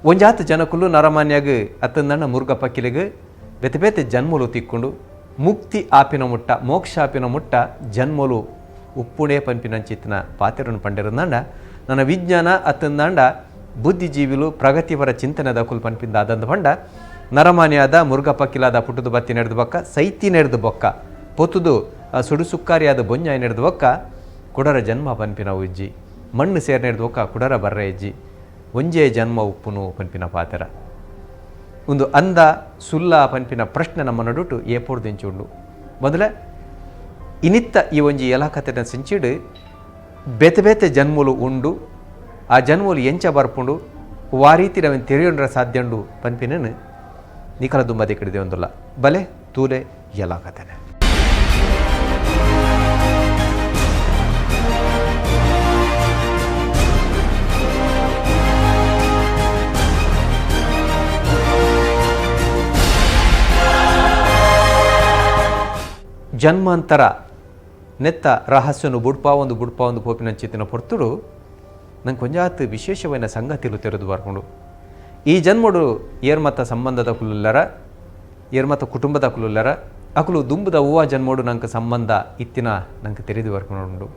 ಒಂಜಾತ ಜನಕುಲು ನರಮಾನ್ಯಾಗ ಅತ್ತಂದಣ್ಣ ಮುರುಗ ಪಕ್ಕಿಲಿಗೆ ಬೆತೆ ಬೆತೆ ಜನ್ಮಲು ತಿಕ್ಕೊಂಡು ಮುಕ್ತಿ ಆಪಿನ ಮುಟ್ಟ ಮೋಕ್ಷ ಆಪಿನ ಮುಟ್ಟ ಜನ್ಮಲು ಉಪ್ಪುಣೆ ಪಂಪಿನಂಚಿತ್ತಿನ ಪಾತೆರನ್ನು ಪಂಡಿರಂದಂಡ ನನ್ನ ವಿಜ್ಞಾನ ಅತ್ತಂದಂಡ ಬುದ್ಧಿಜೀವಿಲು ಪ್ರಗತಿಪರ ಚಿಂತನೆ ದಕುಲು ಪಂಪಿಂದ ಆದಂದ ಪಂಡ ನರಮಾನ್ಯಾದ ಮುರುಗ ಪಕ್ಕಿಲಾದ ಪುಟ್ಟದು ಬತ್ತಿ ನಡೆದು ಬೊಕ್ಕ ಸೈತಿ ನಡೆದು ಬೊಕ್ಕ ಪೊತ್ತುದು ಸುಡು ಸುಕ್ಕಾರಿಯಾದ ಬೊಂಜಾಯಿ ನಡೆದು ಬೊಕ್ಕ ಕುಡರ ಜನ್ಮ ಪಂಪಿನ ಉಜ್ಜಿ ಮಣ್ಣು ಸೇರ್ ನಡೆದು ಬೊಕ್ಕ ಕುಡರ ಬರ್ರ ಇಜ್ಜಿ ಒಂಜೇ ಜನ್ಮ ಉಪ್ಪುನು ಪಂಪಿನ ಪಾತೆರ ಒಂದು ಅಂದ ಸುಲ್ಲ ಪಂಪಿನ ಪ್ರಶ್ನೆ ನಮ್ಮ ನಡುಟು ಏಪೋಡು ದಿಂಚುಂಡು ಮೊದಲ ಇನಿತ್ತ ಈ ಒಂಜಿ ಎಲ ಕಥೆನ ಸಿಂಚಿಡು ಬೇತೆ ಬೇತೆ ಜನ್ಮಲು ಉಂಡು ಆ ಜನ್ಮಲು ಎಂಚ ಬರ್ಪುಂಡು ಆ ರೀತಿ ನಾವೇನು ತೆರೆಯೊಂಡ್ರ ಸಾಧ್ಯ ಉಂಡು ಪಂಪಿನನು ನಿಖಲ ದುಂಬದೆ ಕಡಿದೆ ಒಂದಲ್ಲ ಬಲೆ ತೂಲೆ ಎಲ ಕಥೆನೆ ಜನ್ಮಾಂತರ ನೆತ್ತ ರಹಸ್ಯನು ಬುಡ್ಪ ಒಂದು ಪೋಪಿನ ಚಿತ್ತಿನ ಪೊರ್ತುಡು ನಂಗೆ ಕೊಂಜಾತ್ ವಿಶೇಷವಾದ ಸಂಗತಿಲು ತೆರೆದು ಬರ್ಕೊಂಡು ಈ ಜನ್ಮಡು ಏರ್ಮತ್ತ ಸಂಬಂಧದ ಕುಲ್ಲರ ಏರ್ಮತ್ತ ಕುಟುಂಬದ ಕುಲ್ಲರ ಅಕುಲು ದುಂಬದ ಹೂವ ಜನ್ಮೋಡು ನಂಗೆ ಸಂಬಂಧ ಇತ್ತಿನ ನಂಗೆ ತೆರೆದು ಬರ್ಕೊಂಡು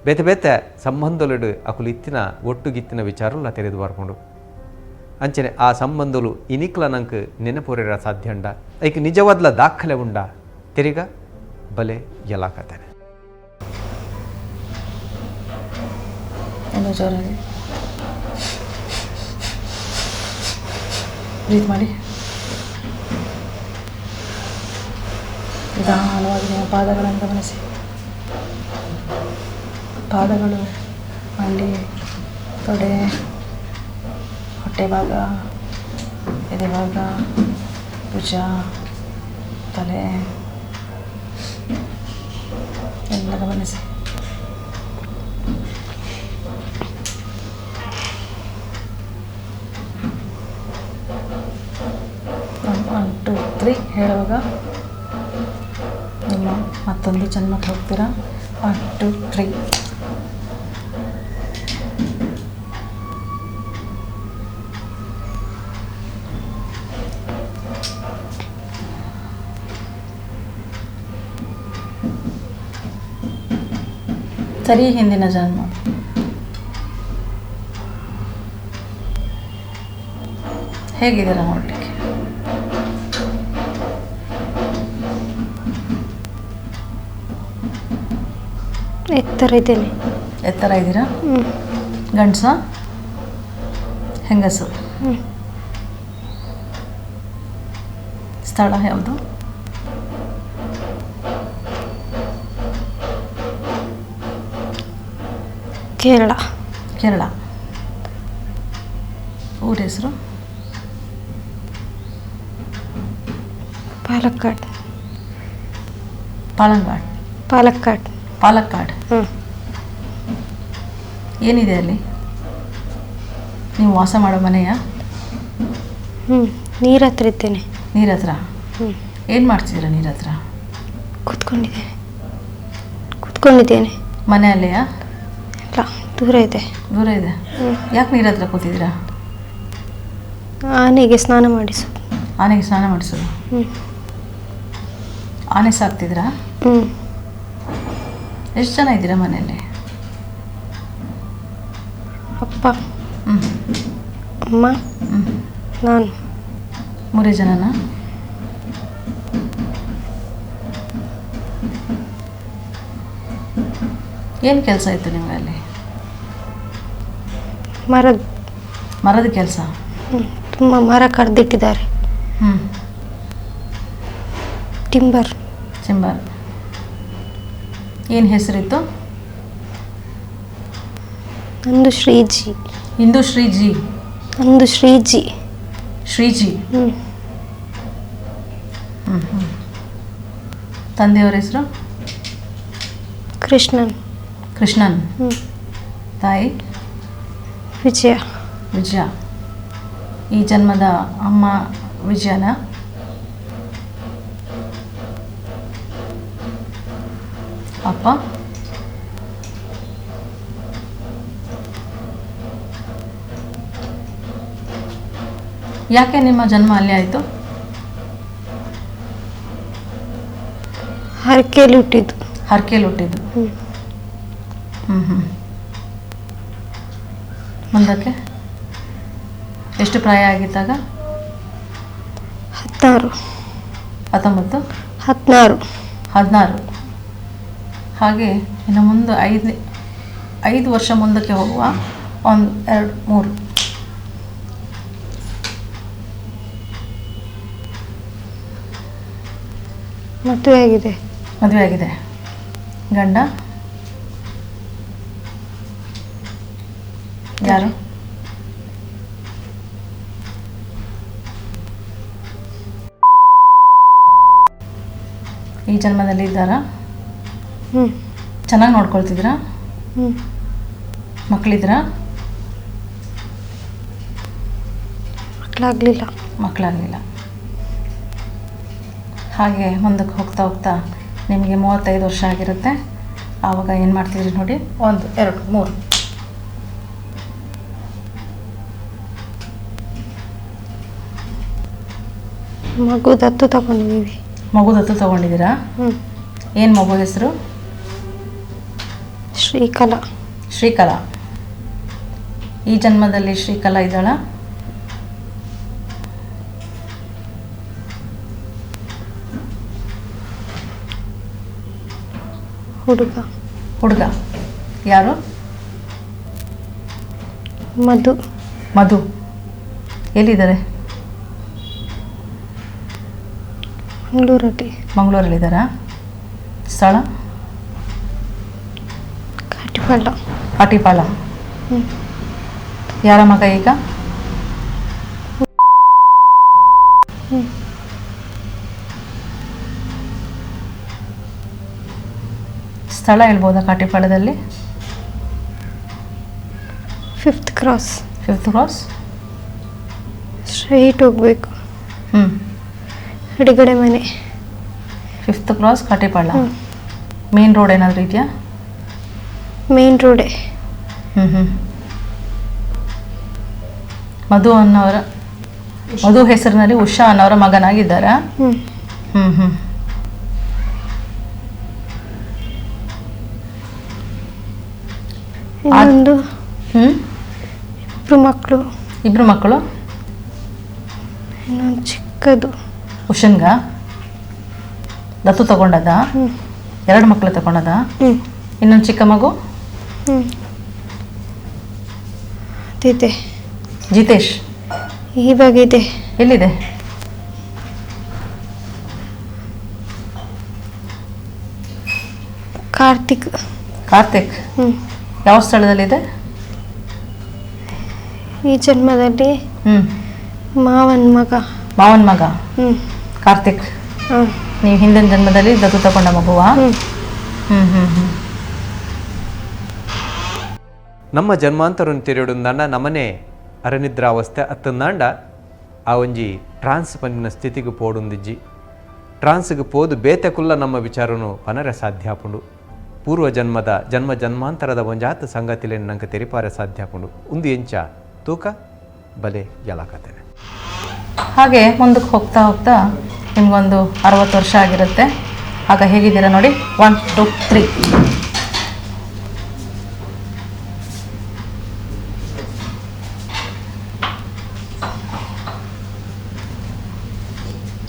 ಬೇತೆ ಬೇತೆ ಸಂಬಂಧಲು ಅಕುಲು ಇತ್ತಿನ ಒಟ್ಟುಗಿತ್ತಿನ ವಿಚಾರಲ್ಲ ತೆರೆದು ಬರ್ಕೊಂಡು ಅಂಚನೆ ಆ ಸಂಬಂಧಲು ಇನಿಕ್ಲ ನಂಗೆ ನೆನಪುರಿರ ಸಾಧ್ಯ ಉಂಡ ಐಕ್ ನಿಜವಾದ್ಲ ದಾಖಲೆ ಉಂಡ ತೆರಿಗ ಬಲೆ ಎಲ ಕಥೆನೆ ಜೋರಾಗಿ ಬ್ರೀತ್ ಮಾಡಿ ನಿಧಾನವಾಗಿ ನಿಮ್ಮ ಪಾದಗಳನ್ನು ಗಮನಿಸಿ. ಪಾದಗಳು, ಮಂಡಿ, ತೊಡೆ, ಹೊಟ್ಟೆ ಭಾಗ, ಎದೆ ಭಾಗ, ಭುಜ, ತಲೆ ಎಲ್ಲ ಗಮನಿಸಿ. ಒನ್ ಟು ತ್ರೀ ಹೇಳುವಾಗ ನಿಮ್ಮ ಮತ್ತೊಂದು ಜನ್ಮಕ್ಕೆ ಹೋಗ್ತೀರಾ. 1 2 3. ಸರಿ, ಹಿಂದಿನ ಜನ್ಮ. ಹೇಗಿದ್ದೀರಾ ನೋಡ್ಲಿಕ್ಕೆ? ಎತ್ತರ ಇದ್ದೇನೆ. ಎತ್ತರ ಇದ್ದೀರಾ? ಗಂಡಸ ಹೆಂಗಸು? ಸ್ಥಳ ಯಾವುದು? ಕೇರಳ. ಕೇರಳ. ಊರ ಹೆಸರು? ಪಾಲಕ್ಕಾಡ್. ಪಾಲಂಗಾಡ್. ಪಾಲಕ್ಕಾಡ್. ಪಾಲಕ್ಕಾಡ್. ಏನಿದೆ ಅಲ್ಲಿ? ನೀವು ವಾಸ ಮಾಡೋ ಮನೆಯ? ನೀರ ಹತ್ರ ಇದ್ದೇನೆ. ನೀರ ಹತ್ರ? ಏನು ಮಾಡ್ತಿದ್ದೀರಾ ನೀರ ಹತ್ರ? ಕೂತ್ಕೊಂಡಿದ್ದೇನೆ. ಮನೆಯಲ್ಲೆಯಾ? ಇಲ್ಲ, ದೂರ ಇದೆ. ದೂರ ಇದೆ. ಯಾಕೆ ನೀರ ಹತ್ರ ಕೂತಿದ್ದೀರಾ? ಆನೆಗೆ ಸ್ನಾನ ಮಾಡಿಸೋದು. ಆನೆಗೆ ಸ್ನಾನ ಮಾಡಿಸೋದು? ಆನೆ ಸಾಕ್ತಿದ್ದೀರಾ? ಎಷ್ಟು ಜನ ಇದ್ದೀರಾ ಮನೆಯಲ್ಲಿ? ಅಪ್ಪ, ಅಮ್ಮ, ನಾನು. 3 ಜನನಾ? ಏನು ಕೆಲಸ ಇತ್ತು ನಿಮಗೆ ಅಲ್ಲಿ? ಮರದ ಕೆಲಸ? ತುಂಬ ಮರ ಕಡ್ದಿಟ್ಟಿದ್ದಾರೆ. ಟಿಂಬರ್. ಏನು ಹೆಸರಿತ್ತು? ನಂದು ಶ್ರೀಜಿ. ಇಂದು ಶ್ರೀಜಿ? ನಂದು ಶ್ರೀಜಿ. ಶ್ರೀಜಿ. ತಂದೆಯವರ ಹೆಸರು? ಕೃಷ್ಣನ್. ತಾಯಿ? ವಿಜಯ. ಈ ಜನ್ಮದ ಅಮ್ಮ ವಿಜಯನ? ಅಪ್ಪ? ಯಾಕೆ ನಿಮ್ಮ ಜನ್ಮ ಅಲ್ಲಿ ಆಯಿತು? ಹರಕೆಯಲ್ಲಿ ಹುಟ್ಟಿದ್ದು. ಹರಕೆಯಲ್ಲಿ ಹುಟ್ಟಿದ್ದು. ಮುಂದಕ್ಕೆ ಎಷ್ಟು ಪ್ರಾಯ ಆಗಿದ್ದಾಗ? 16. 19? 16. ಹಾಗೆ ಇನ್ನು ಮುಂದೆ 5 ವರ್ಷ ಮುಂದಕ್ಕೆ ಹೋಗುವ. 1 2 3. ಮದುವೆ ಆಗಿದೆ. ಮದುವೆ ಆಗಿದೆ. ಗಂಡ ಯಾರು? ಈ ಜನ್ಮದಲ್ಲಿ ಇದ್ದಾರಾ? ಚೆನ್ನಾಗಿ ನೋಡ್ಕೊಳ್ತಿದ್ರಾ? ಮಕ್ಕಳಿದ್ರಾ? ಮಕ್ಕಳಾಗಲಿಲ್ಲ. ಹಾಗೆ ಮುಂದಕ್ಕೆ ಹೋಗ್ತಾ ಹೋಗ್ತಾ ನಿಮಗೆ 35 ವರ್ಷ ಆಗಿರುತ್ತೆ. ಆವಾಗ ಏನು ಮಾಡ್ತಿದ್ರಿ ನೋಡಿ. 1 2 3. ಮಗು ದತ್ತು ತಗೊಂಡಿದ್ದೀವಿ. ಮಗು ದತ್ತು ತಗೊಂಡಿದ್ದೀರಾ? ಏನು ಮಗು ಹೆಸರು? ಶ್ರೀಕಲಾ. ಶ್ರೀಕಲಾ. ಈ ಜನ್ಮದಲ್ಲಿ ಶ್ರೀಕಲಾ ಇದ್ದಾಳ? ಹುಡುಗ ಯಾರು? ಮಧು. ಎಲ್ಲಿದ್ದಾರೆ? ಮಂಗಳೂರಲ್ಲಿದ್ದಾರಾ? ಸ್ಥಳ? ಕಾಟಿಪಾಳ. ಯಾರ ಮಗ ಈಗ? ಸ್ಥಳ ಹೇಳ್ಬೋದಾ ಕಾಟಿಪಾಳದಲ್ಲಿ? 5th cross. ಸ್ಟ್ರೈಟ್ ಹೋಗ್ಬೇಕು. ಎಡಗಡೆ ಮನೆ. 5th cross ಕಾಟಿಪಾಳ. ಮೇನ್ ರೋಡ್ ಏನಾದರೂ ಇದೆಯಾ? ಮೇನ್ ರೋಡೇ. ಮಧು ಹೆಸರಿನಲ್ಲಿ ಉಷಾ ಅನ್ನೋರ ಮಗನಾಗಿದ್ದಾರಾ? ಇನ್ನೊಂದು ಇಬ್ರು ಮಕ್ಕಳು. ಇನ್ನೊಂದು ಚಿಕ್ಕದು. ಉಷನ್ಗ ದತ್ತು ತಗೊಂಡದ? 2 ಮಕ್ಕಳು ತಗೊಂಡದ? ಇನ್ನೊಂದು ಚಿಕ್ಕ ಮಗು? ಜಿತೇಶ್ ಇವಾಗಿದೆ. ಎಲ್ಲಿದೆ? ಕಾರ್ತಿಕ್. ಯಾವ ಸ್ಥಳದಲ್ಲಿದೆ? ಈ ಜನ್ಮದಲ್ಲಿ ಮಾವನ್ ಮಗ. ಕಾರ್ತಿಕ್. ನೀವು ಹಿಂದಿನ ಜನ್ಮದಲ್ಲಿ ದತ್ತು ತಗೊಂಡ ಮಗುವಾ? ನಮ್ಮ ಜನ್ಮಾಂತರನ್ನು ತಿರುಡುಂದಾಂಡ ನಮ್ಮನೆ ಅರನಿದ್ರಾವಸ್ಥೆ ಅತ್ತಂದಾಂಡ ಆ ಒಂಜಿ ಟ್ರಾನ್ಸ್ ಪನ್ನಿನ ಸ್ಥಿತಿಗೆ ಪೋಡುಂದಿಜ್ಜಿ. ಟ್ರಾನ್ಸ್ಗೆ ಪೋದು ಬೇತೆಕುಲ್ಲ ನಮ್ಮ ವಿಚಾರನು ಪನರ ಸಾಧ್ಯಾಪುಂಡು. ಪೂರ್ವ ಜನ್ಮಾಂತರದ ಒಂಜಾತ ಸಂಗತಿಲೇನು ನಂಗೆ ತೆರಿಪಾರೆ ಸಾಧ್ಯಾಪುಂಡು. ಒಂದು ಎಂಚ ತೂಕ ಬಲೆ ಎಲ ಕಥೆನೆ. ಹಾಗೆ ಮುಂದಕ್ಕೆ ಹೋಗ್ತಾ ಹೋಗ್ತಾ ನಿಮ್ಗೊಂದು 60 ವರ್ಷ ಆಗಿರುತ್ತೆ. ಆಗ ಹೇಗಿದ್ದೀರಾ ನೋಡಿ. 1 2 3.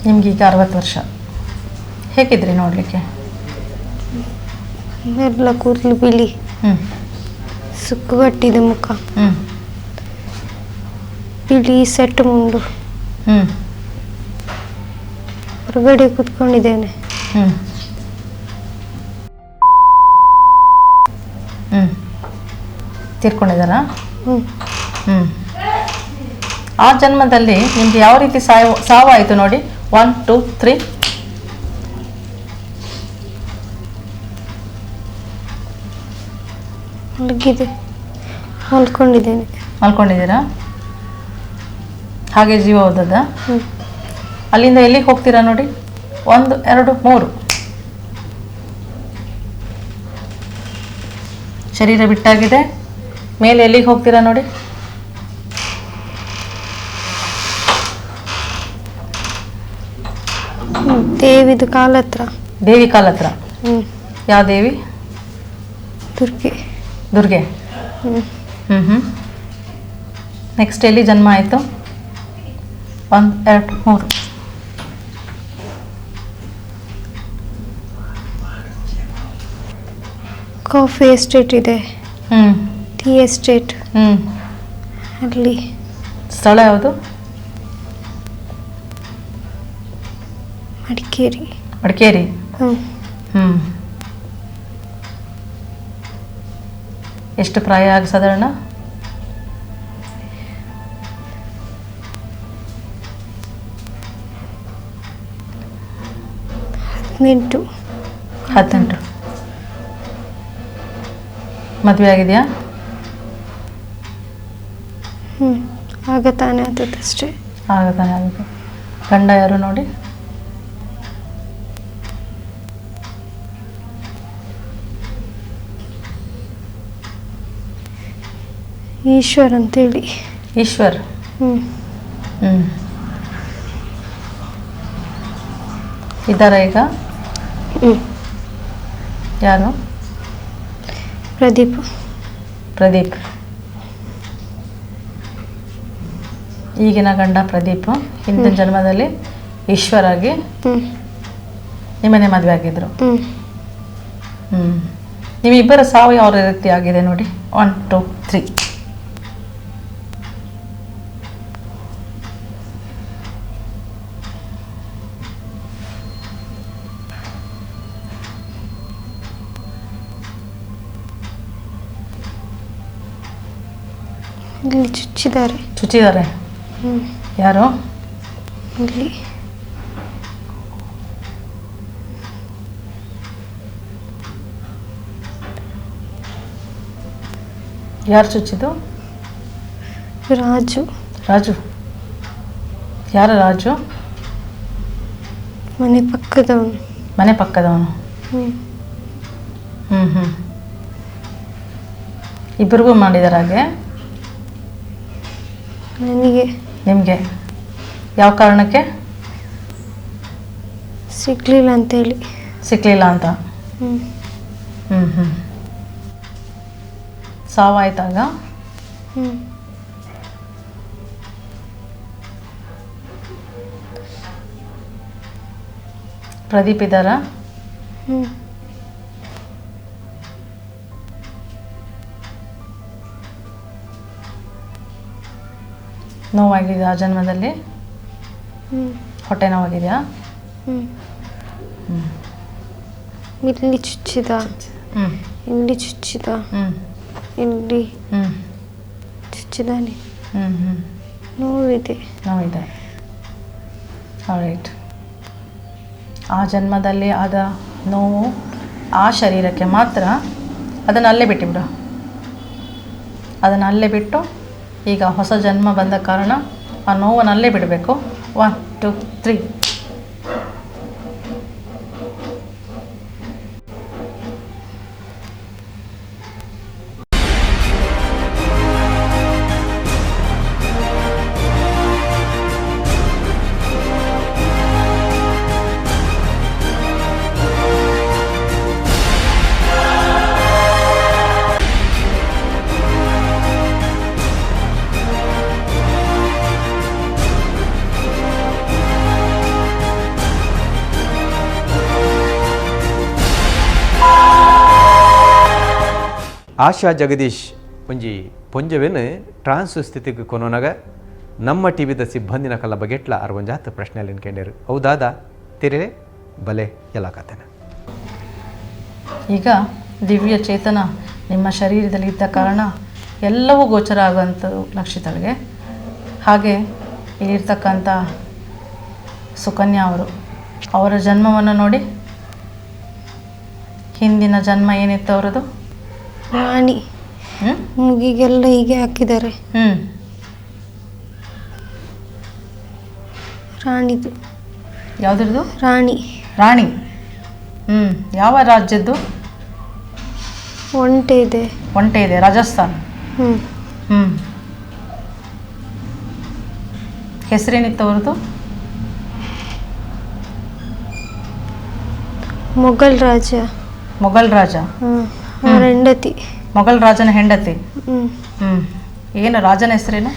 ನಿಮ್ಗೀಗ 60 ವರ್ಷ. ಹೇಗಿದ್ರಿ ನೋಡಲಿಕ್ಕೆ? ಎಲ್ಲ ಕೂದಲು ಬಿಳಿ, ಸುಕ್ಕುಗಟ್ಟಿದ ಮುಖ, ಬಿಳಿ ಸೆಟ್ ಮುಂಡು. ಹೊರಗಡೆ ಕೂತ್ಕೊಂಡಿದ್ದೇನೆ. ತೀರ್ಕೊಂಡಿದ್ದಾರಾ? ಆ ಜನ್ಮದಲ್ಲಿ ನಿಮ್ಗೆ ಯಾವ ರೀತಿ ಸಾವಾಯಿತು ನೋಡಿ. 1 2 3. ಮಲ್ಕೊಂಡಿದ್ದೀರಾ? ಹಾಗೆ ಜೀವ ಹೋದದ? ಅಲ್ಲಿಂದ ಎಲ್ಲಿಗೆ ಹೋಗ್ತೀರಾ ನೋಡಿ. 1 2 3. ಶರೀರ ಬಿಟ್ಟಾಗಿದೆ. ಮೇಲೆ ಎಲ್ಲಿಗೆ ಹೋಗ್ತೀರಾ ನೋಡಿ. ದೇವಿದು ಕಾಲ ಹತ್ರ. ದೇವಿ ಕಾಲ ಹತ್ರ. ಹ್ಞೂ. ಯಾವ ದೇವಿ? ದುರ್ಗೆ. ದುರ್ಗೆ. ಹ್ಞೂ. ಹ್ಞೂ ಹ್ಞೂ. ನೆಕ್ಸ್ಟ್ ಎಲ್ಲಿ ಜನ್ಮ ಆಯಿತು? 1 2 3. ಕಾಫಿ ಎಸ್ಟೇಟ್ ಇದೆ. ಹ್ಞೂ. Tea estate. ಹ್ಞೂ. ಅಲ್ಲಿ. ಸ್ಥಳ ಯಾವುದು? ಮಡಿಕೇರಿ. ಮಡಿಕೇರಿ. ಹ್ಞೂ. ಹ್ಞೂ. ಎಷ್ಟು ಪ್ರಾಯ ಆಗ ಸಾಧಾರಣ? 18. 18. ಮದುವೆ ಆಗಿದೆಯಾ? ಹ್ಞೂ. ಆಗ ತಾನೇ ಆದದ್ದಷ್ಟೇ. ಆಗ ತಾನೇ ಆಗಿದೆ. ಗಂಡ ಯಾರು ನೋಡಿ? ಈಶ್ವರ್ ಅಂತೇಳಿ. ಈಶ್ವರ್. ಹ್ಞೂ. ಹ್ಞೂ. ಇದ್ದಾರಾ ಈಗ? ಹ್ಞೂ. ಯಾರು? ಪ್ರದೀಪ್. ಪ್ರದೀಪ್. ಈಗಿನ ಗಂಡ ಪ್ರದೀಪ್ ಹಿಂದಿನ ಜನ್ಮದಲ್ಲಿ ಈಶ್ವರಾಗಿ ಹ್ಞೂ. ನಿಮ್ಮನೆ ಮದುವೆ ಆಗಿದ್ರು. ಹ್ಞೂ. ಹ್ಞೂ. ನಿಮ್ಮಿಬ್ಬರ ಸಾವು ಯಾವ ರೀತಿ ಆಗಿದೆ ನೋಡಿ? 1 2 3. ಇಲ್ಲಿ ಚುಚ್ಚಿದ್ದಾರೆ. ಚುಚ್ಚಿದ್ದಾರೆ? ಹ್ಞೂ. ಯಾರು? ಇಲ್ಲಿ. ಯಾರು ಚುಚ್ಚಿದ್ದು? ರಾಜು. ರಾಜು. ಯಾರು ರಾಜು? ಮನೆ ಪಕ್ಕದವನು. ಮನೆ ಪಕ್ಕದವನು. ಹ್ಞೂ. ಹ್ಞೂ ಹ್ಞೂ. ಇಬ್ಬರಿಗೂ ಮಾಡಿದಾರೆ ಹಾಗೆ? ನನಗೆ. ನಿಮಗೆ ಯಾವ ಕಾರಣಕ್ಕೆ? ಸಿಗ್ಲಿಲ್ಲ ಅಂತೇಳಿ. ಸಿಕ್ಕಲಿಲ್ಲ ಅಂತ. ಹ್ಞೂ. ಹ್ಞೂ ಹ್ಞೂ. ಸಾವಾಯ್ತಾಗ? ಹ್ಞೂ. ಪ್ರದೀಪ್ ಇದ್ದಾರಾ? ಹ್ಞೂ. ನೋವಾಗಿದೆ ಆ ಜನ್ಮದಲ್ಲಿ? ಹ್ಞೂ. ಹೊಟ್ಟೆ ನೋವಾಗಿದೆಯಾ? ಹ್ಞೂ. ಇಲ್ಲಿ ಚುಚ್ಚಿದ. ಹ್ಞೂ. ಇಲ್ಲಿ ಚುಚ್ಚಿದ. ಹ್ಞೂ. ಇಲ್ಲಿ ಹ್ಞೂ. ಚುಚ್ಚಿದಾನೆ. ಹ್ಞೂ ಹ್ಞೂ. ನೋವಿದೆ. ನೋವಿದೆ. ರೈಟ್. ಆ ಜನ್ಮದಲ್ಲಿ ಆದ ನೋವು ಆ ಶರೀರಕ್ಕೆ ಮಾತ್ರ. ಅದನ್ನು ಅಲ್ಲೇ ಬಿಟ್ಟಿಬಿಡು. ಅದನ್ನು ಅಲ್ಲೇ ಬಿಟ್ಟು ಈಗ ಹೊಸ ಜನ್ಮ ಬಂದ ಕಾರಣ ಆ ನೋವನ್ನು ಅಲ್ಲೇ ಬಿಡಬೇಕು. 1 2 3. ಆಶಾ ಜಗದೀಶ್ ಒಂಜಿ ಪೊಂಜವೆನ್ ಟ್ರಾನ್ಸ್ ಸ್ಥಿತಿಗೆ ಕೊನೋನಾಗ ನಮ್ಮ ಟಿವಿದ ಸಿಬ್ಬಂದಿನ ಕಲ್ಲ ಬಗೆಟ್ಲ 60 ಪ್ರಶ್ನೆಯಲ್ಲಿ ಕೇಂದ್ರರು ಹೌದಾದ ತಿರೆ ಬಲೆ ಎಲ್ಲ ಕಥೆನ. ಈಗ ದಿವ್ಯ ಚೇತನ ನಿಮ್ಮ ಶರೀರದಲ್ಲಿ ಇದ್ದ ಕಾರಣ ಎಲ್ಲವೂ ಗೋಚರ ಆಗುವಂಥದ್ದು ಲಕ್ಷಿತಳಿಗೆ. ಹಾಗೆ ಇಲ್ಲಿರ್ತಕ್ಕಂಥ ಸುಕನ್ಯಾ ಅವರ ಜನ್ಮವನ್ನು ನೋಡಿ. ಹಿಂದಿನ ಜನ್ಮ ಏನಿತ್ತು ಅವರದು? ರಾಣಿ. ಮುಗಿಗೆಲ್ಲ ಹೀಗೆ ಹಾಕಿದ್ದಾರೆ. ರಾಣಿದು. ಯಾವುದ್ರದ್ದು? ರಾಣಿ. ರಾಣಿ. ಯಾವ ರಾಜ್ಯದ್ದು? ಒಂಟೆ ಇದೆ. ಒಂಟೆ ಇದೆ. ರಾಜಸ್ಥಾನ್. ಹೆಸರೇನಿತ್ತು ಅವ್ರದ್ದು? ಮೊಘಲ್ ರಾಜ. ಮೊಘಲ್ ರಾಜ. ಅವರ ಹೆಂಡತಿ. ಮೊಘಲ್ ರಾಜನ ಹೆಂಡತಿ. ಹ್ಞೂ. ಏನು ರಾಜನ ಹೆಸರೇನು?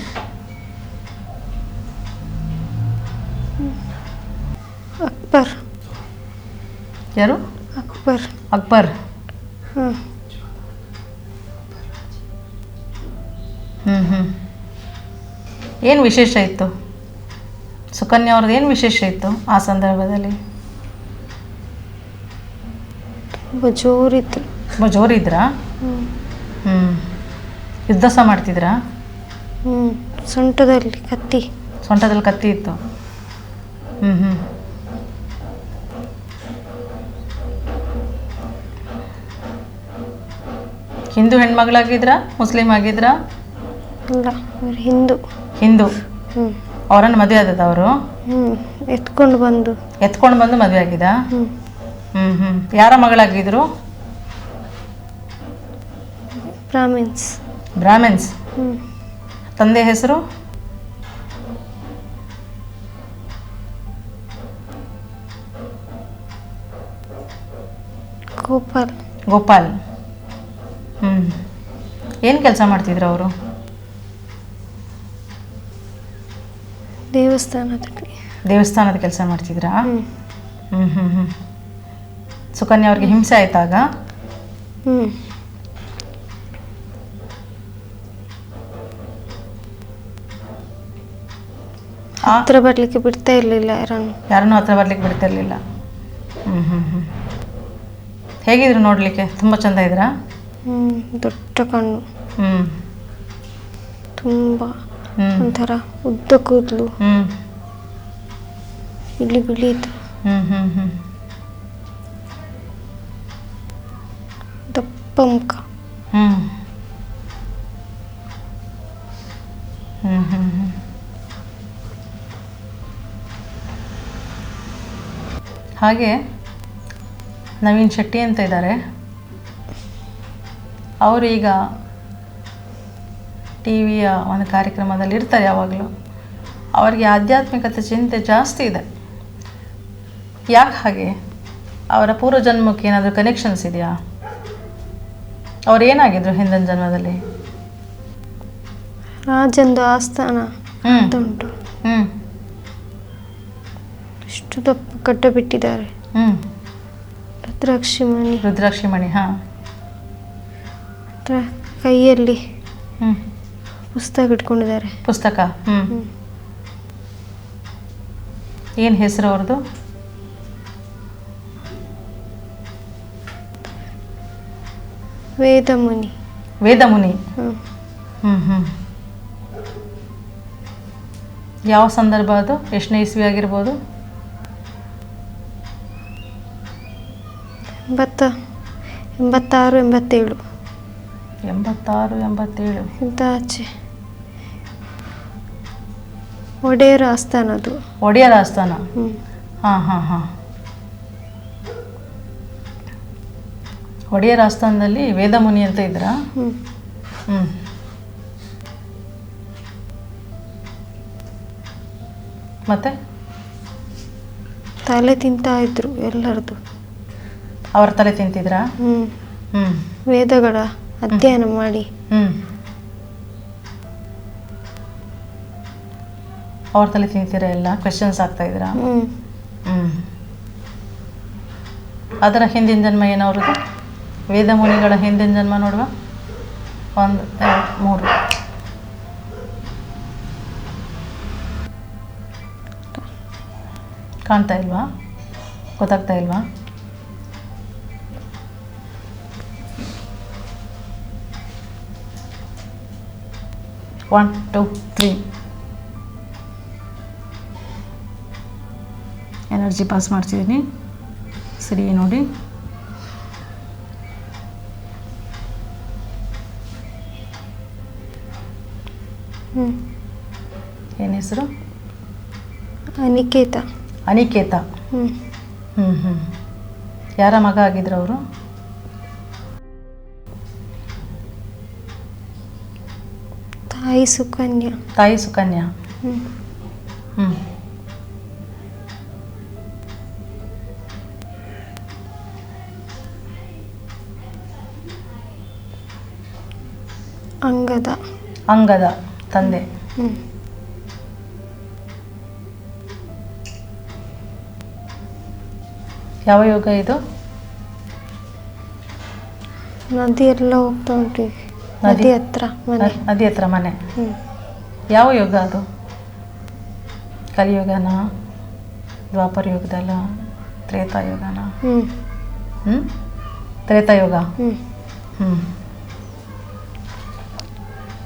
ಅಕ್ಬರ್. ಯಾರು? ಅಕ್ಬರ್. ಅಕ್ಬರ್. ಹಾಂ. ಏನು ವಿಶೇಷ ಇತ್ತು ಸುಕನ್ಯಾ ಅವ್ರದ್ದು? ಏನು ವಿಶೇಷ ಇತ್ತು ಆ ಸಂದರ್ಭದಲ್ಲಿ? ತುಂಬ ಜೋರಿತ್ತು. ತುಂಬ ಜೋರಿದ್ರಾ? ಯುದ್ಧ ಸಹ ಮಾಡ್ತಿದ್ರಾ? ಸೊಂಟದಲ್ಲಿ ಕತ್ತಿ. ಸೊಂಟದಲ್ಲಿ ಕತ್ತಿ ಇತ್ತು. ಹಿಂದೂ ಹೆಣ್ಮಗಳಾಗಿದ್ರಾ ಮುಸ್ಲಿಂ ಆಗಿದ್ರಾ? ಅಲ್ಲ, ಅವ್ರು ಹಿಂದೂ. ಹಿಂದೂ. ಅವರನ್ನು ಮದುವೆ ಆದದ ಅವರು? ಎತ್ಕೊಂಡು ಬಂದು ಮದುವೆ ಆಗಿದ? ಯಾರ ಮಗಳಾಗಿದ್ರು? ಬ್ರಾಹ್ಮಿನ್ಸ್. ಬ್ರಾಹ್ಮಿನ್ಸ್. ತಂದೆ ಹೆಸರು? ಗೋಪಾಲ್. ಗೋಪಾಲ್. ಏನು ಕೆಲಸ ಮಾಡ್ತಿದ್ರು ಅವರು? ದೇವಸ್ಥಾನದ ಕೆಲಸ ಮಾಡ್ತಿದ್ರಾ? ಸುಕನ್ಯಾ ಅವ್ರಿಗೆ ಹಿಂಸೆ ಆಯ್ತಾಗ? ಹತ್ರ ಬರ್ಲಿಕ್ಕೆ ಬಿಡ್ತಾ ಇರಲಿಲ್ಲ. ಯಾರನ್ನು ಹತ್ರ ಬರ್ಲಿಕ್ಕೆ ಬಿಡ್ತಾ ಇರಲಿಲ್ಲ. ಹೇಗಿದ್ರು ನೋಡ್ಲಿಕ್ಕೆ? ತುಂಬ ಚಂದ ಇದ್ರಾ? ದೊಡ್ಡ ಕಣ್ಣು, ತುಂಬ ಒಂಥರ ಉದ್ದ ಕೂದಲು, ಬಿಳಿ ಬಿಳಿ ಇತ್ತು, ದಪ್ಪ ಮುಖ. ಹಾಗೆ ನವೀನ್ ಶೆಟ್ಟಿ ಅಂತ ಇದ್ದಾರೆ. ಅವರು ಈಗ ಟಿ ವಿಯ ಒಂದು ಕಾರ್ಯಕ್ರಮದಲ್ಲಿ ಇರ್ತಾರೆ ಯಾವಾಗಲೂ. ಅವರಿಗೆ ಆಧ್ಯಾತ್ಮಿಕತೆ ಚಿಂತೆ ಜಾಸ್ತಿ ಇದೆ. ಯಾಕೆ ಹಾಗೆ? ಅವರ ಪೂರ್ವಜನ್ಮಕ್ಕೆ ಏನಾದರೂ ಕನೆಕ್ಷನ್ಸ್ ಇದೆಯಾ? ಅವ್ರು ಏನಾಗಿದ್ರು ಹಿಂದಿನ ಜನ್ಮದಲ್ಲಿ? ರಾಜಂದು ಆಸ್ಥಾನ ಉಂಟು. ಇಷ್ಟು ದಪ್ಪ ಗಡ್ಡ ಬಿಟ್ಟಿದ್ದಾರೆ. ರುದ್ರಾಕ್ಷಿಮಣಿ. ಹಾಂ. ಕೈಯಲ್ಲಿ ಪುಸ್ತಕ ಇಟ್ಕೊಂಡಿದ್ದಾರೆ. ಪುಸ್ತಕ. ಏನು ಹೆಸರು ಅವ್ರದ್ದು? ವೇದಮುನಿ. ವೇದಮುನಿ. ಯಾವ ಸಂದರ್ಭ ಅದು? ಎಷ್ಟನೇ ಇಸ್ವಿ ಆಗಿರ್ಬೋದು? 86, 87. 86, 87 ಇಂಥ ಆಚೆ. ಒಡೆಯರ ಆಸ್ಥಾನ ಅದು. ಒಡೆಯರ ಆಸ್ಥಾನ. ಹಾಂ. ಒಡೆಯರ ಆಸ್ಥಾನದಲ್ಲಿ ವೇದಮುನಿ ಅಂತ ಇದ್ರಾ? ಮತ್ತೆ ತಲೆ ತಿಂತಾ ಇದ್ರು ಎಲ್ಲರದು. ಅವ್ರ ತಲೆ ತಿಂತಿದ್ರಾ? ವೇದಗಳ ಅಧ್ಯಯನ ಮಾಡಿ. ಅವ್ರ ತಲೆ ತಿಂತೀರಾ? ಎಲ್ಲ ಕ್ವೆಶನ್ಸ್ ಆಗ್ತಾ ಇದ್ದೀರಾ? ಅದರ ಹಿಂದಿನ ಜನ್ಮ ಏನವ್ರದ್ದು? ವೇದಮುನಿಗಳ ಹಿಂದಿನ ಜನ್ಮ ನೋಡುವ. 1, 2, 3. ಕಾಣ್ತಾ ಇಲ್ವಾ? ಗೊತ್ತಾಗ್ತಾ ಇಲ್ವಾ? ಒನ್, 2, 3. ಎನರ್ಜಿ ಪಾಸ್ ಮಾಡ್ತಿದ್ದೀನಿ. ಸರಿ ನೋಡಿ. ಏನು ಹೆಸರು? ಅನಿಕೇತ. ಅನಿಕೇತ. ಯಾರ ಮಗ ಆಗಿದ್ರು ಅವರು? ತಾಯಿ ಸುಕನ್ಯಾ. ತಾಯಿ ಸುಕನ್ಯಾ. ಅಂಗದ ಅಂಗದ ತಂದೆ. ಹ್ಞೂ ಯಾವ ಯೋಗ ಇದು? ನದಿ ಎಲ್ಲ ಹೋಗ್ತಾ ಉಂಟು ಈಗ. ನದಿ ನದಿ ಹತ್ರ ಮನೆ. ನದಿ ಹತ್ರ ಮನೆ. ಹ್ಞೂ ಯಾವ ಯೋಗ ಅದು? ಕಲಿಯುಗನ, ದ್ವಾಪರ ಯುಗದಲ್ಲ, ತ್ರೇತಾಯುಗನ? ಹ್ಞೂ ಹ್ಞೂ ತ್ರೇತಾಯುಗ. ಹ್ಞೂ ಹ್ಞೂ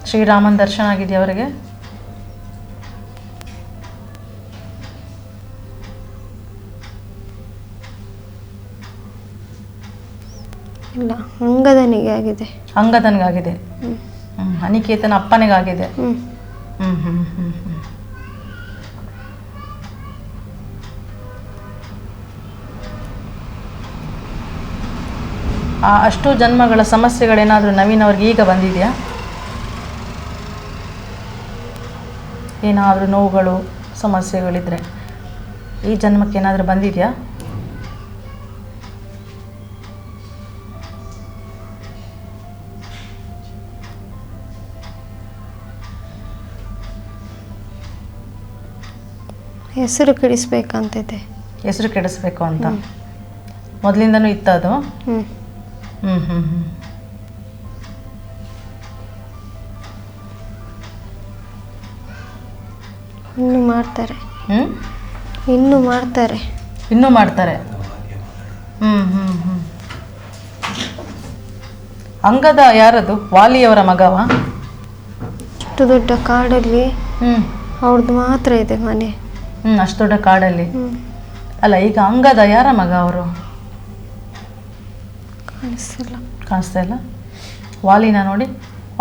ಶ್ರೀರಾಮನ ದರ್ಶನ ಆಗಿದೆಯಾ ಅವರಿಗೆ? ಇಲ್ಲ, ಅಂಗದನಿಗೆ ಆಗಿದೆ. ಅಂಗದನಿಗಾಗಿದೆ. ಹ್ಞೂ ಅನಿಕೇತನ ಅಪ್ಪನಿಗಾಗಿದೆ. ಹ್ಞೂ ಹ್ಞೂ ಹ್ಞೂ ಹ್ಞೂ ಹ್ಞೂ ಆ ಅಷ್ಟು ಜನ್ಮಗಳ ಸಮಸ್ಯೆಗಳೇನಾದರೂ ನವೀನ್ ಅವ್ರಿಗೆ ಈಗ ಬಂದಿದೆಯಾ? ಏನಾದರೂ ನೋವುಗಳು ಸಮಸ್ಯೆಗಳಿದ್ರೆ ಈ ಜನ್ಮಕ್ಕೆ ಏನಾದರೂ ಬಂದಿದೆಯಾ? ಹೆಸರು ಕೆಡಿಸ್ಬೇಕಂತಿದೆ. ಹೆಸರು ಕೆಡಿಸ್ಬೇಕು ಅಂತ ಮೊದಲಿಂದನೂ ಇತ್ತು ಅದು? ಹ್ಞೂ ಹ್ಞೂ ಹ್ಞೂ ಹ್ಞೂ ಇನ್ನೂ ಮಾಡ್ತಾರೆ. ಹ್ಞೂ ಇನ್ನೂ ಮಾಡ್ತಾರೆ. ಇನ್ನೂ ಮಾಡ್ತಾರೆ. ಹ್ಞೂ ಹ್ಞೂ ಹ್ಞೂ ಅಂಗದ ಯಾರದು? ವಾಲಿಯವರ ಮಗವ? ಅಷ್ಟು ದೊಡ್ಡ ಕಾಡಲ್ಲಿ ಹ್ಞೂ ಅವ್ರದ್ದು ಮಾತ್ರ ಇದೆ ಮನೆ. ಅಷ್ಟು ದೊಡ್ಡ ಕಾಡಲ್ಲಿ. ಹ್ಞೂ ಅಲ್ಲ, ಈಗ ಅಂಗದ ಯಾರ ಮಗ ಅವರು? ಕಾಣಿಸ್ತಿಲ್ಲ. ಕಾಣಿಸ್ತಾ ಇಲ್ಲ. ವಾಲಿನ ನೋಡಿ,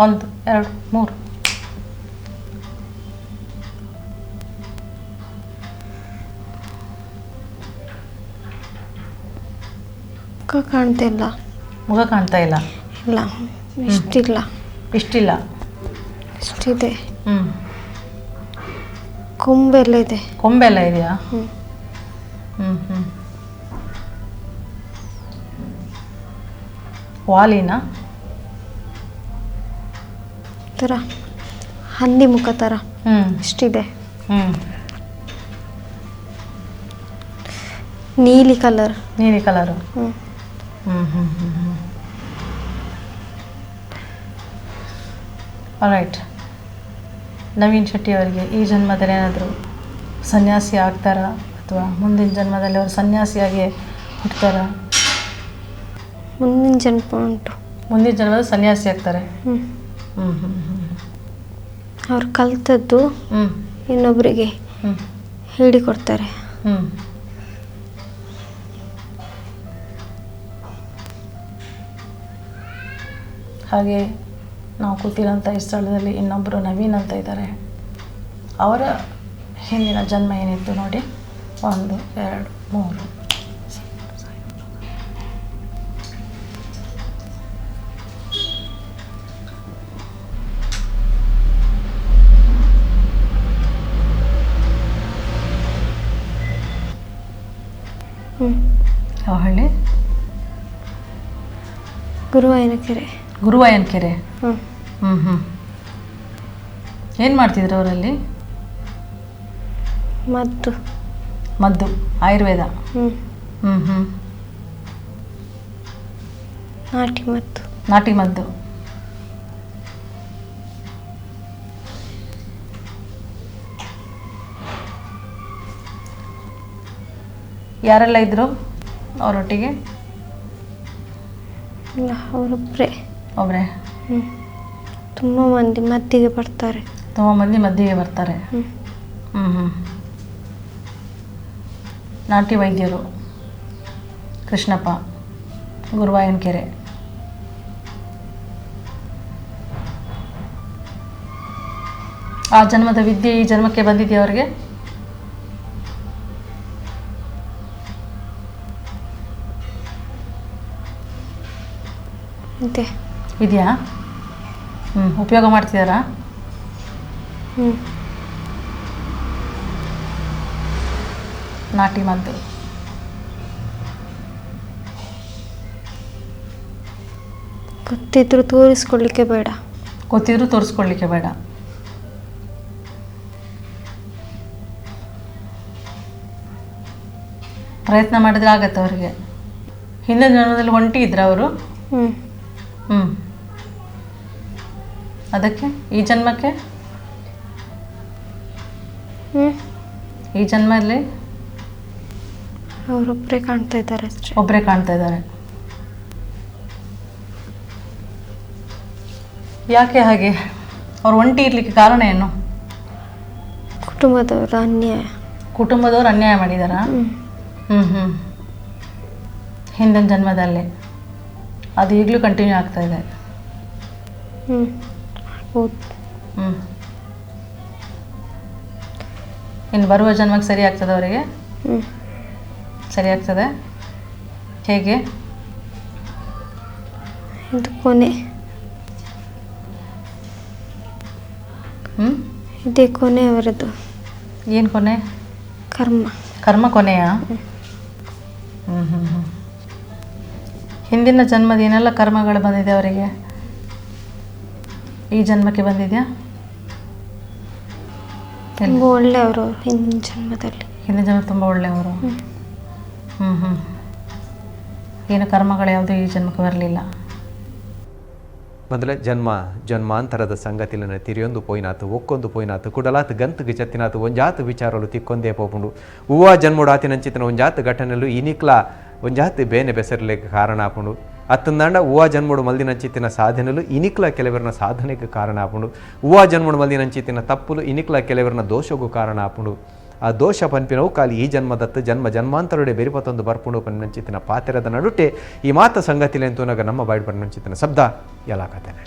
1 2 3. ಮುಖ ಕಾಣ್ತಿಲ್ಲ. ಮುಖ ಕಾಣ್ತಾ ಇಲ್ಲ. ಇಲ್ಲ, ಇಷ್ಟಿಲ್ಲ. ಇಷ್ಟಿಲ್ಲ. ಇಷ್ಟಿದೆ. ಹ್ಞೂ ಕೊಂಬೆಲ್ಲ ಇದೆ. ಕೊಂಬೆಲ್ಲ ಇದೆಯಾ? ಹ್ಞೂ ಹ್ಞೂ ಹ್ಞೂ ವಾಲಿನ ಥರ ಹಂದಿ ಮುಖ ಥರ ಹ್ಞೂ ಇಷ್ಟಿದೆ. ಹ್ಞೂ ನೀಲಿ ಕಲರ್. ನೀಲಿ ಕಲರು. ಹ್ಞೂ ಹ್ಞೂ ಹ್ಞೂ ಹ್ಞೂ ಹ್ಞೂ ಆಲ್ರೈಟ್. ನವೀನ್ ಶೆಟ್ಟಿ ಅವರಿಗೆ ಈ ಜನ್ಮದಲ್ಲಿ ಏನಾದರೂ ಸನ್ಯಾಸಿ ಆಗ್ತಾರಾ ಅಥವಾ ಮುಂದಿನ ಜನ್ಮದಲ್ಲಿ ಅವರು ಸನ್ಯಾಸಿಯಾಗಿ ಹುಟ್ಟುತ್ತಾರಾ? ಮುಂದಿನ ಜನ್ಮ ಉಂಟು. ಮುಂದಿನ ಜನ್ಮದಲ್ಲಿ ಸನ್ಯಾಸಿ ಆಗ್ತಾರೆ. ಹ್ಞೂ ಹ್ಞೂ ಹ್ಞೂ ಹ್ಞೂ ಅವ್ರು ಕಲ್ತದ್ದು ಹ್ಞೂ ಇನ್ನೊಬ್ಬರಿಗೆ ಹ್ಞೂ ಹೇಳಿಕೊಡ್ತಾರೆ. ಹ್ಞೂ ಹಾಗೆ ನಾವು ಕೂತಿರೋಂಥ ಈ ಸ್ಥಳದಲ್ಲಿ ಇನ್ನೊಬ್ಬರು ನವೀನ್ ಅಂತ ಇದ್ದಾರೆ. ಅವರ ಹಿಂದಿನ ಜನ್ಮ ಏನಿತ್ತು ನೋಡಿ. 1 2 3. ಹ್ಞೂ ಯಾವ ಹಳ್ಳಿ? ಗುರುವಾಯನಕೆರೆ. ಗುರುವಾಯನಕೆರೆ. ಹ್ಞೂ ಹ್ಞೂ ಹ್ಞೂ ಏನು ಮಾಡ್ತಿದ್ರು ಅವರಲ್ಲಿ? ಮದ್ದು. ಮದ್ದು, ಆಯುರ್ವೇದ. ಹ್ಞೂ ಹ್ಞೂ ಹ್ಞೂ ನಾಟಿ ಮದ್ದು. ನಾಟಿ ಮದ್ದು. ಯಾರೆಲ್ಲ ಇದ್ದರು ಅವರೊಟ್ಟಿಗೆ? ಇಲ್ಲ, ಅವರೊಬ್ಬರೇ. ಒಬ್ಬರೇ? ಹ್ಞೂ ತುಂಬ ಮಂದಿ ಮದ್ದಿಗೆ ಬರ್ತಾರೆ. ತುಂಬ ಮಂದಿ ಮದ್ದಿಗೆ ಬರ್ತಾರೆ. ಹ್ಞೂ ಹ್ಞೂ ಹ್ಞೂ ನಾಟಿ ವೈದ್ಯರು ಕೃಷ್ಣಪ್ಪ, ಗುರುವಾಯನಕೆರೆ. ಆ ಜನ್ಮದ ವಿದ್ಯೆ ಈ ಜನ್ಮಕ್ಕೆ ಬಂದಿದೆಯಾ ಅವರಿಗೆ? ಇದೆ. ಇದೆಯಾ? ಉಪಯೋಗ ಮಾಡ್ತಿದ್ದಾರಾ? ಹ್ಞೂ ನಾಟಿ ಮದ್ದು. ಗೊತ್ತಿದ್ರು ತೋರಿಸ್ಕೊಳ್ಳಿಕ್ಕೆ ಬೇಡ. ಗೊತ್ತಿದ್ರು ತೋರಿಸ್ಕೊಳ್ಳಿಕ್ಕೆ ಬೇಡ. ಪ್ರಯತ್ನ ಮಾಡಿದ್ರೆ ಆಗತ್ತೆ ಅವರಿಗೆ. ಹಿಂದಿನ ಜನ್ಮದಲ್ಲಿ ಒಂಟಿ ಇದ್ರ ಅವರು. ಹ್ಞೂ ಅದಕ್ಕೆ ಈ ಜನ್ಮಕ್ಕೆ ಹ್ಞೂ ಈ ಜನ್ಮದಲ್ಲಿ ಅವರೊಬ್ಬರೇ ಕಾಣ್ತಾ ಇದ್ದಾರೆ ಅಷ್ಟೇ. ಒಬ್ಬರೇ ಕಾಣ್ತಾ ಇದ್ದಾರೆ. ಯಾಕೆ ಹಾಗೆ? ಅವ್ರು ಒಂಟಿ ಇರಲಿಕ್ಕೆ ಕಾರಣ ಏನು? ಕುಟುಂಬದವರ ಅನ್ಯಾಯ. ಕುಟುಂಬದವ್ರು ಅನ್ಯಾಯ ಮಾಡಿದಾರಾ? ಹ್ಞೂ ಹಿಂದಿನ ಜನ್ಮದಲ್ಲಿ ಅದು ಈಗಲೂ ಕಂಟಿನ್ಯೂ ಆಗ್ತಾ ಇದೆ. ಹೌದು. ಇನ್ನು ಬರುವ ಜನ್ಮಕ್ಕೆ ಸರಿ ಆಗ್ತದೆ ಅವರಿಗೆ? ಸರಿ ಆಗ್ತದೆ. ಹೇಗೆ? ಇದು ಕೊನೆ. ಇದೇ ಕೊನೆ ಅವರದ್ದು. ಏನು ಕೊನೆ? ಕರ್ಮ. ಕರ್ಮ ಕೊನೆಯಾ? ಹಿಂದಿನ ಜನ್ಮದ ಏನೆಲ್ಲ ಕರ್ಮಗಳು ಬಂದಿದೆ ಅವರಿಗೆ ಈ ಜನ್ಮಕ್ಕೆ ಬಂದಿದೆಯಾ? ತುಂಬ ಒಳ್ಳೆಯವರು ಹಿಂದಿನ ಜನ್ಮದಲ್ಲಿ. ಹಿಂದಿನ ಜನ್ಮ ತುಂಬ ಒಳ್ಳೆಯವರು. ಏನು ಕರ್ಮಗಳು ಯಾವುದೂ ಈ ಜನ್ಮಕ್ಕೆ ಬರಲಿಲ್ಲ. ಮೊದಲೇ ಜನ್ಮಾಂತರದ ಸಂಗತಿಲನ ತಿರಿಯೊಂದು ಪೋಯ್ನಾತು ಒಕ್ಕೊಂದು ಪೋಯ್ನಾತು ಕುಡಲಾತ್ ಗಂತಗೆ ಚತ್ತಿನಾತು ಒಂಜಾತು ವಿಚಾರಲು ತಿಕ್ಕೊಂದೇ ಪೋಪುಂಡು ಹೂವ ಜನ್ಮೋಡು ಆತಿನಂಚಿತ್ತಿನ ಒಂಜಾತು ಘಟನೆಲು ಇನಿಕ್ಲ ಒಂಜಾತು ಬೇನೆ ಬೆಸರಲಿಕ್ಕೆ ಕಾರಣ ಆಪುಂಡು ಅತ್ತಂದಾಂಡ ಹೂವ ಜನ್ಮೋಡು ಮಲ್ದಿನಂಚಿತ್ತಿನ ಸಾಧನೆಲು ಇನಿಕ್ಲ ಕೆಲವರಿನ ಸಾಧನೆಗೆ ಕಾರಣ ಆಪುಂಡು ಹೂವ ಜನ್ಮೋಡು ಮಲ್ದಿನಂಚಿತ್ತಿನ ತಪ್ಪುಲು ಇನಿಕ್ಲ ಕೆಲವರಿನ ದೋಷಗೂ ಕಾರಣ ಆಪುಂಡು ಆ ದೋಷ ಪನ್ಪಿನವು ಕಾಲಿ ಈ ಜನ್ಮದತ್ತು ಜನ್ಮಾಂತರುಡೆ ಬೆರಿಪತ್ತೊಂದು ಬರ್ಪುಂಡು ಪನ್ನಂಚಿತ್ತಿನ ಪಾತೆರದ ನಡುಟೆ ಈ ಮಾತ ಸಂಗತಿಲೆ ಅಂತೂನಾಗ ನಮ್ಮ ಬಾಯ್ಡು ಪನ್ನಂಚಿತ್ತಿನ ಶಬ್ದ ಎಲ್ಲ ಕಥೆನೆ.